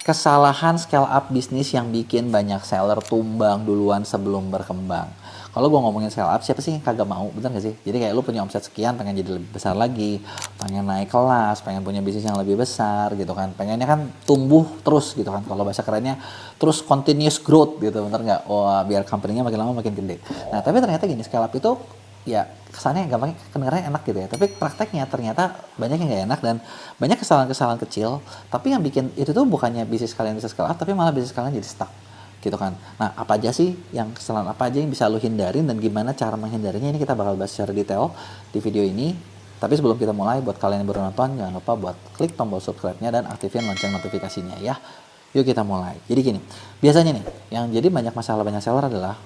kesalahan scale up bisnis yang bikin banyak seller tumbang duluan sebelum berkembang. Kalau gue ngomongin scale up, siapa sih yang kagak mau? Bener gak sih? Jadi kayak lu punya omset sekian, pengen jadi lebih besar lagi, pengen naik kelas, pengen punya bisnis yang lebih besar gitu kan. Pengennya kan tumbuh terus gitu kan. Kalau bahasa kerennya terus continuous growth gitu, bener nggak? Wah, biar company-nya makin lama makin gede. Nah, tapi ternyata gini, scale up itu ya kesannya gampang, kedengarannya enak gitu ya, tapi prakteknya ternyata banyak yang gak enak dan banyak kesalahan-kesalahan kecil, tapi yang bikin itu tuh bukannya bisnis kalian bisa scale up, tapi malah bisnis kalian jadi stuck gitu kan. Nah, apa aja sih yang kesalahan apa aja yang bisa lo hindarin dan gimana cara menghindarinya, ini kita bakal bahas secara detail di video ini. Tapi sebelum kita mulai, buat kalian yang baru nonton, jangan lupa buat klik tombol subscribe-nya dan aktifin lonceng notifikasinya ya. Yuk kita mulai. Jadi gini, biasanya nih yang jadi banyak masalah banyak seller adalah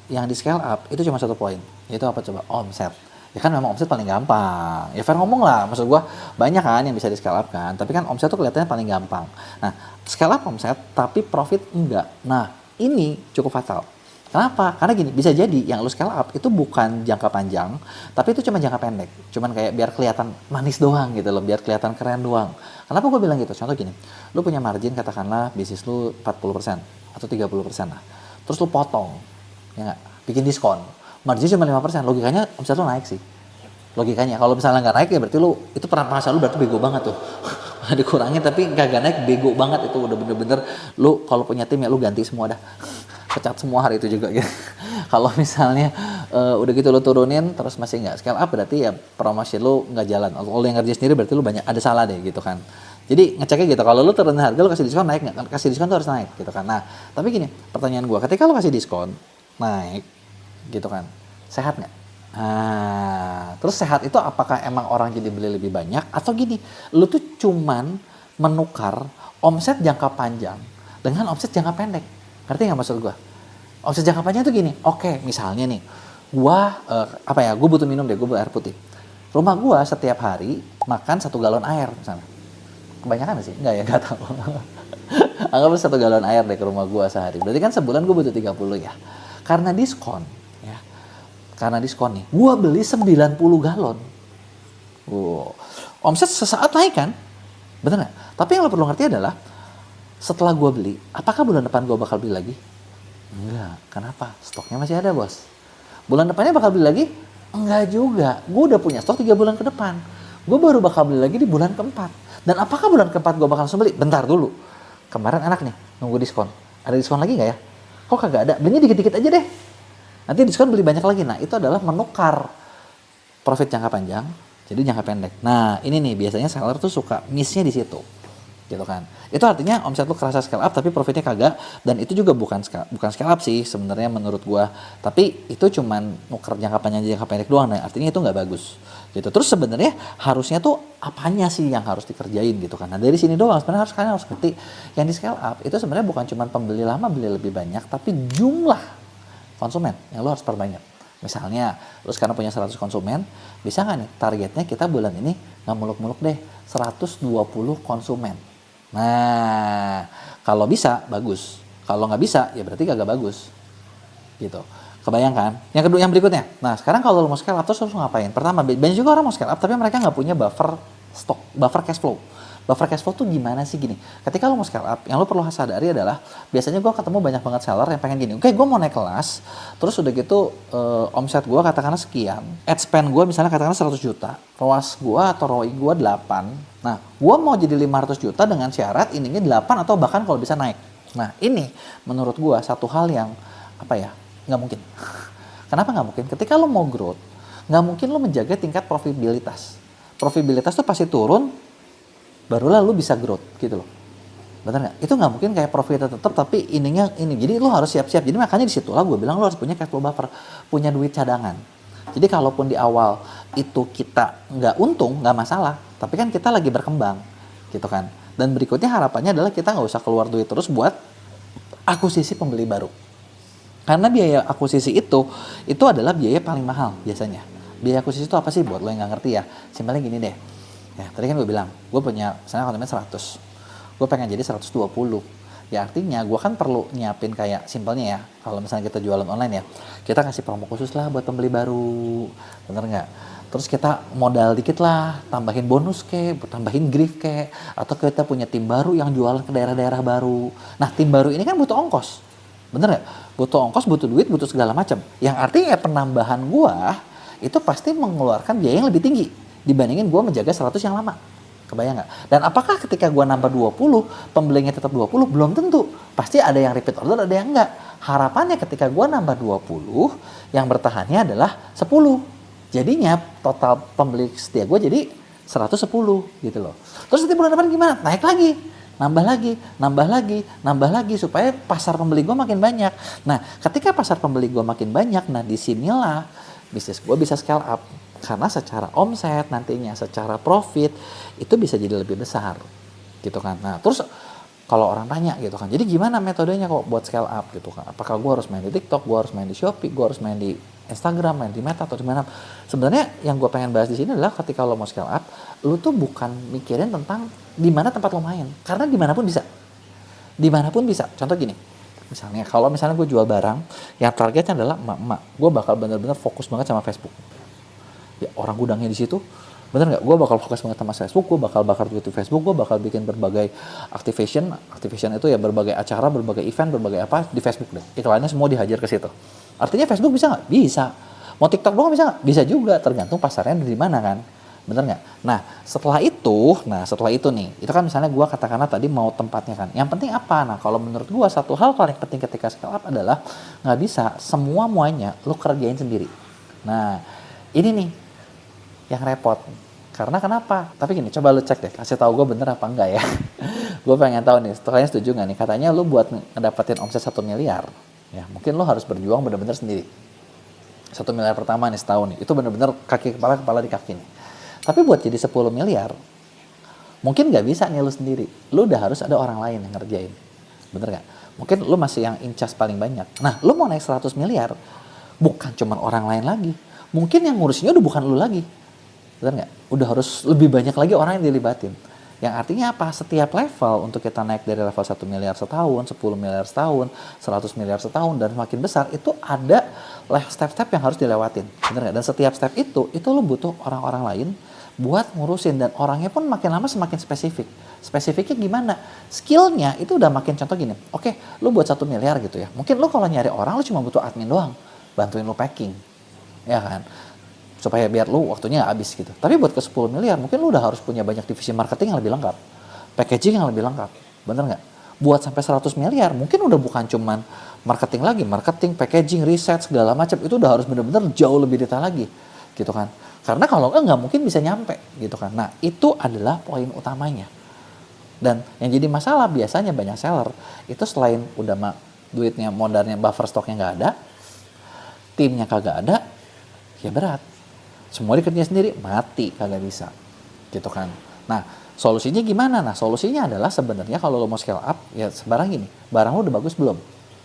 yang di scale up itu cuma satu poin, yaitu apa coba? Omset. Ya kan memang omset paling gampang. Ya fair ngomong lah, maksud gua banyak kan yang bisa di scale up kan, tapi kan omset tuh kelihatannya paling gampang. Nah, scale up omset tapi profit enggak. Nah, ini cukup fatal. Kenapa? Karena gini, bisa jadi yang lu scale up itu bukan jangka panjang, tapi itu cuma jangka pendek. Cuman kayak biar kelihatan manis doang gitu loh, biar kelihatan keren doang. Kenapa gue bilang gitu? Contoh gini, lu punya margin katakanlah bisnis lu 40% atau 30% lah. Terus lu potong, ya nggak, bikin diskon, margin cuma 5%, logikanya omset lu naik sih, logikanya. Kalau misalnya nggak naik ya berarti lu itu penghasilan lu berarti bego banget tuh. Dikurangin tapi nggak naik, bego banget itu, udah bener-bener lu kalau punya tim ya lu ganti semua dah, pecat semua hari itu juga gitu. Kalau misalnya udah gitu lu turunin terus masih nggak scale up, berarti ya promosi lu nggak jalan. Kalau yang ngerjain sendiri berarti lu banyak ada salah deh gitu kan. Jadi ngeceknya gitu, kalau lu turunin harga lu kasih diskon naik nggak? Kasih diskon tuh harus naik gitu kan. Nah, tapi gini, pertanyaan gua, ketika lu kasih diskon naik gitu kan, sehat nggak? Nah, terus sehat itu apakah emang orang jadi beli lebih banyak atau gini, lu tuh cuman menukar omset jangka panjang dengan omset jangka pendek? Ngerti nggak maksud gua? Omset jangka panjang tuh gini, oke, misalnya nih, gua gua butuh minum deh, gua butuh air putih. Rumah gua setiap hari makan 1 galon air misalnya. Kebanyakan gak sih? Enggak ya, nggak tahu. Anggaplah 1 galon air deh ke rumah gua sehari. Berarti kan sebulan gua butuh 30 ya. Karena diskon, ya. Karena diskon nih, gua beli 90 galon. Wow. Omset sesaat naik kan? Bener nggak? Tapi yang lo perlu ngerti adalah, setelah gua beli, apakah bulan depan gua bakal beli lagi? Enggak. Kenapa? Stoknya masih ada, bos. Bulan depannya bakal beli lagi? Enggak juga. Gua udah punya stok 3 bulan ke depan. Gua baru bakal beli lagi di bulan keempat. Dan apakah bulan keempat gua bakal langsung beli? Bentar dulu. Kemarin enak nih, nunggu diskon. Ada diskon lagi nggak ya? Kok kagak ada? Belinya dikit-dikit aja deh. Nanti diskon beli banyak lagi. Nah, itu adalah menukar profit jangka panjang jadi jangka pendek. Nah, ini nih biasanya seller tuh suka miss-nya di situ. Gitu kan. Itu artinya omset lu kerasa scale up tapi profitnya kagak, dan itu juga bukan scale up sih sebenarnya menurut gua. Tapi itu cuman nuker jangka panjang jangka pendek doang. Nah, artinya itu nggak bagus. Gitu. Terus sebenarnya harusnya tuh apanya sih yang harus dikerjain gitu kan. Nah, dari sini doang sebenarnya kalian harus ngerti yang di scale up itu sebenarnya bukan cuma pembeli lama beli lebih banyak, tapi jumlah konsumen yang lo harus perbanyak. Misalnya, lo sekarang punya 100 konsumen, bisa nggak nih targetnya kita bulan ini nggak muluk-muluk deh, 120 konsumen. Nah, kalau bisa, bagus. Kalau nggak bisa, ya berarti kagak bagus. Gitu. Kebayangkan? Yang kedua, yang berikutnya. Nah, sekarang kalau lo mau scale up, terus harus ngapain? Pertama, banyak juga orang mau scale up, tapi mereka nggak punya buffer stok, buffer cash flow. Buffer cash flow tuh gimana sih gini? Ketika lo mau scale up, yang lo perlu sadari adalah, biasanya gue ketemu banyak banget seller yang pengen gini, oke, gue mau naik kelas, terus udah gitu omset gue katakanlah sekian, ad spend gue misalnya katakanlah 100 juta, ROAS gue atau ROI gue 8, nah gue mau jadi 500 juta dengan syarat ininya 8 atau bahkan kalau bisa naik. Nah, ini menurut gue satu hal yang nggak mungkin. Kenapa nggak mungkin? Ketika lo mau growth, nggak mungkin lo menjaga tingkat profitabilitas. Profitabilitas tuh pasti turun, barulah lu bisa growth gitu loh. Bener nggak? Itu nggak mungkin kayak profitnya tetap tapi ininya ini. Jadi lu harus siap-siap. Jadi makanya di situ lah gue bilang lu harus punya cash flow buffer, punya duit cadangan. Jadi kalaupun di awal itu kita nggak untung, nggak masalah. Tapi kan kita lagi berkembang, gitu kan. Dan berikutnya harapannya adalah kita nggak usah keluar duit terus buat akuisisi pembeli baru. Karena biaya akuisisi itu adalah biaya paling mahal biasanya. Biaya akuisisi itu apa sih buat lo yang nggak ngerti ya? Simpelnya gini deh. Ya, tadi kan gue bilang, gue punya misalnya konsumen 100, gue pengen jadi 120. Ya artinya gue kan perlu nyiapin kayak simpelnya ya, kalau misalnya kita jualan online ya, kita kasih promo khusus lah buat pembeli baru, bener nggak? Terus kita modal dikit lah, tambahin bonus tambahin gift atau kita punya tim baru yang jualan ke daerah-daerah baru. Nah, tim baru ini kan butuh ongkos. Bener nggak? Butuh ongkos, butuh duit, butuh segala macam. Yang artinya penambahan gua itu pasti mengeluarkan biaya yang lebih tinggi dibandingin gua menjaga 100 yang lama. Kebayang nggak? Dan apakah ketika gua nambah 20, pembelinya tetap 20? Belum tentu. Pasti ada yang repeat order, ada yang enggak. Harapannya ketika gua nambah 20, yang bertahannya adalah 10. Jadinya total pembeli setia gue jadi 110 gitu loh. Terus nanti bulan depan gimana? Naik lagi, nambah lagi supaya pasar pembeli gue makin banyak. Nah, ketika pasar pembeli gue makin banyak, nah disinilah bisnis gue bisa scale up. Karena secara omset nantinya, secara profit itu bisa jadi lebih besar gitu kan. Nah, terus kalau orang tanya gitu kan, jadi gimana metodenya kok buat scale up gitu kan? Apakah gue harus main di TikTok, gue harus main di Shopee, gue harus main di Instagram, main di Meta atau di mana? Sebenarnya yang gue pengen bahas di sini adalah ketika lo mau scale up, lo tuh bukan mikirin tentang di mana tempat lo main, karena dimanapun bisa. Contoh gini, misalnya kalau misalnya gue jual barang, yang targetnya adalah emak-emak, gue bakal bener-bener fokus banget sama Facebook. Ya orang gudangnya di situ, bener nggak? Gue bakal fokus banget sama Facebook, gue bakal bakar duit di Facebook, gue bakal bikin berbagai activation itu ya berbagai acara, berbagai event, berbagai apa di Facebook deh. Iklannya semua dihajar ke situ. Artinya Facebook bisa nggak? Bisa. Mau TikTok doang bisa nggak? Bisa juga, tergantung pasarnya dari mana kan. Bener nggak? Nah, setelah itu nih, itu kan misalnya gue katakanlah tadi mau tempatnya kan. Yang penting apa? Nah, kalau menurut gue satu hal paling penting ketika scale up adalah nggak bisa semuanya lo kerjain sendiri. Nah, ini nih yang repot. Karena kenapa? Tapi gini, coba lu cek deh, kasih tahu gue bener apa enggak ya. Gue pengen tahu nih, kalian setuju nggak nih? Katanya lu buat ngedapetin omset 1 miliar, ya mungkin lu harus berjuang bener-bener sendiri. 1 miliar pertama nih setahun nih, itu bener-bener kepala di kaki nih. Tapi buat jadi 10 miliar, mungkin nggak bisa nih lu sendiri. Lu udah harus ada orang lain yang ngerjain. Bener nggak? Mungkin lu masih yang incas paling banyak. Nah, lu mau naik 100 miliar, bukan cuma orang lain lagi. Mungkin yang ngurusinnya udah bukan lu lagi. Bener nggak? Udah harus lebih banyak lagi orang yang dilibatin. Yang artinya apa? Setiap level untuk kita naik dari level 1 miliar setahun, 10 miliar setahun, 100 miliar setahun, dan makin besar, itu ada step-step yang harus dilewatin. Bener nggak? Dan setiap step itu lu butuh orang-orang lain buat ngurusin. Dan orangnya pun makin lama semakin spesifik. Spesifiknya gimana? Skillnya itu udah makin, contoh gini, oke, lu buat 1 miliar gitu ya. Mungkin lu kalau nyari orang, lu cuma butuh admin doang. Bantuin lu packing. Ya kan? Supaya biar lu waktunya gak habis gitu. Tapi buat ke 10 miliar mungkin lu udah harus punya banyak divisi marketing yang lebih lengkap, packaging yang lebih lengkap, bener nggak? Buat sampai 100 miliar mungkin udah bukan cuman marketing lagi, marketing, packaging, riset segala macam, itu udah harus bener-bener jauh lebih detail lagi gitu kan. Karena kalau nggak mungkin bisa nyampe gitu kan. Nah, itu adalah poin utamanya. Dan yang jadi masalah biasanya banyak seller itu selain udah duitnya, modalnya, buffer stoknya nggak ada, timnya kagak ada, ya berat. Semua dikerjain sendiri, mati, kagak bisa. Gitu kan. Nah, solusinya gimana? Nah, solusinya adalah sebenarnya kalau lo mau scale up, ya sebarang gini, barang lo udah bagus belum?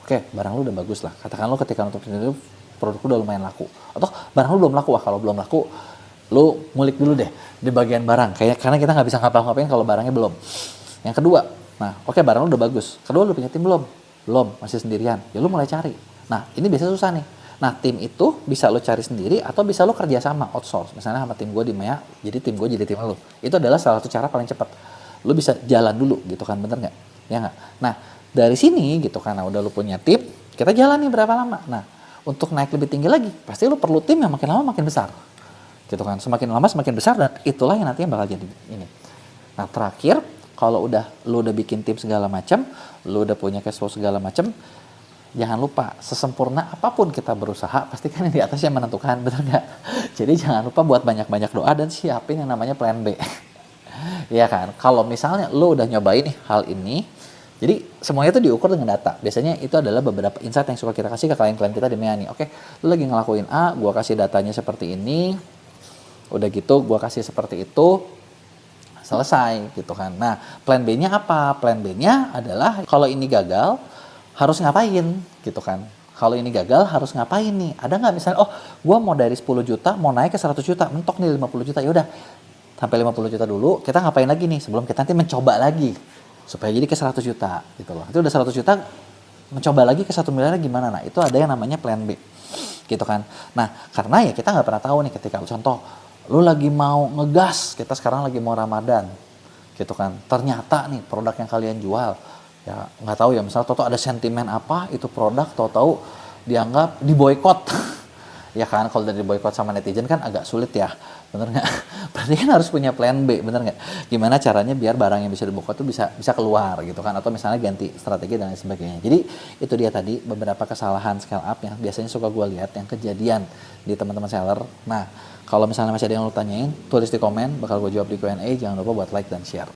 Oke, barang lo udah bagus lah. Katakan lo ketika untuk itu produk lo udah lumayan laku. Atau barang lo belum laku, kalau belum laku, lo ngulik dulu deh di bagian barang. Karena kita nggak bisa ngapa-ngapain kalau barangnya belum. Yang kedua, nah oke, barang lo udah bagus. Kedua, lo punya tim belum? Belum, masih sendirian. Ya lo mulai cari. Nah, ini biasanya susah nih. Nah, tim itu bisa lo cari sendiri atau bisa lo kerja sama, outsource. Misalnya sama tim gue di Maya, jadi tim gue jadi tim lo. Itu adalah salah satu cara paling cepat. Lo bisa jalan dulu gitu kan, bener nggak? Ya nggak? Nah, dari sini gitu kan, nah udah lo punya tim, kita jalan nih berapa lama? Nah, untuk naik lebih tinggi lagi, pasti lo perlu tim yang makin lama makin besar. Gitu kan, semakin lama semakin besar, dan itulah yang nantinya bakal jadi ini. Nah, terakhir, kalau lo udah bikin tim segala macam, lo udah punya cash flow segala macam, jangan lupa, sesempurna apapun kita berusaha, pasti kan yang di atas yang menentukan, benar nggak? Jadi jangan lupa buat banyak-banyak doa dan siapin yang namanya plan B. Ya kan? Kalau misalnya lo udah nyobain nih hal ini, jadi semuanya itu diukur dengan data. Biasanya itu adalah beberapa insight yang suka kita kasih ke klien-klien kita di Mea nih. Oke, lo lagi ngelakuin A, gua kasih datanya seperti ini, udah gitu gua kasih seperti itu, selesai gitu kan. Nah, plan B-nya apa? Plan B-nya adalah kalau ini gagal, harus ngapain gitu kan. Kalau ini gagal harus ngapain nih? Ada nggak misalnya, oh gue mau dari 10 juta mau naik ke 100 juta, mentok nih 50 juta, ya udah sampai 50 juta dulu, kita ngapain lagi nih sebelum kita nanti mencoba lagi supaya jadi ke 100 juta gitu loh. Itu udah 100 juta, mencoba lagi ke 1 miliar gimana? Nah, itu ada yang namanya plan B gitu kan. Nah, karena ya kita nggak pernah tahu nih ketika contoh Lu lagi mau ngegas, kita sekarang lagi mau Ramadan, gitu kan. Ternyata nih produk yang kalian jual, ya nggak tahu ya, misalnya tahu ada sentimen apa itu produk, tahu-tahu dianggap diboykot. Ya kan, kalau dari boykot sama netizen kan agak sulit ya, bener nggak? Berarti kan harus punya plan B, bener nggak? Gimana caranya biar barang yang bisa diboykot itu bisa keluar gitu kan, atau misalnya ganti strategi dan lain sebagainya. Jadi itu dia tadi beberapa kesalahan scale up yang biasanya suka gue lihat yang kejadian di teman-teman seller. Nah, kalau misalnya masih ada yang lo tanyain, tulis di komen, bakal gue jawab di Q&A. Jangan lupa buat like dan share.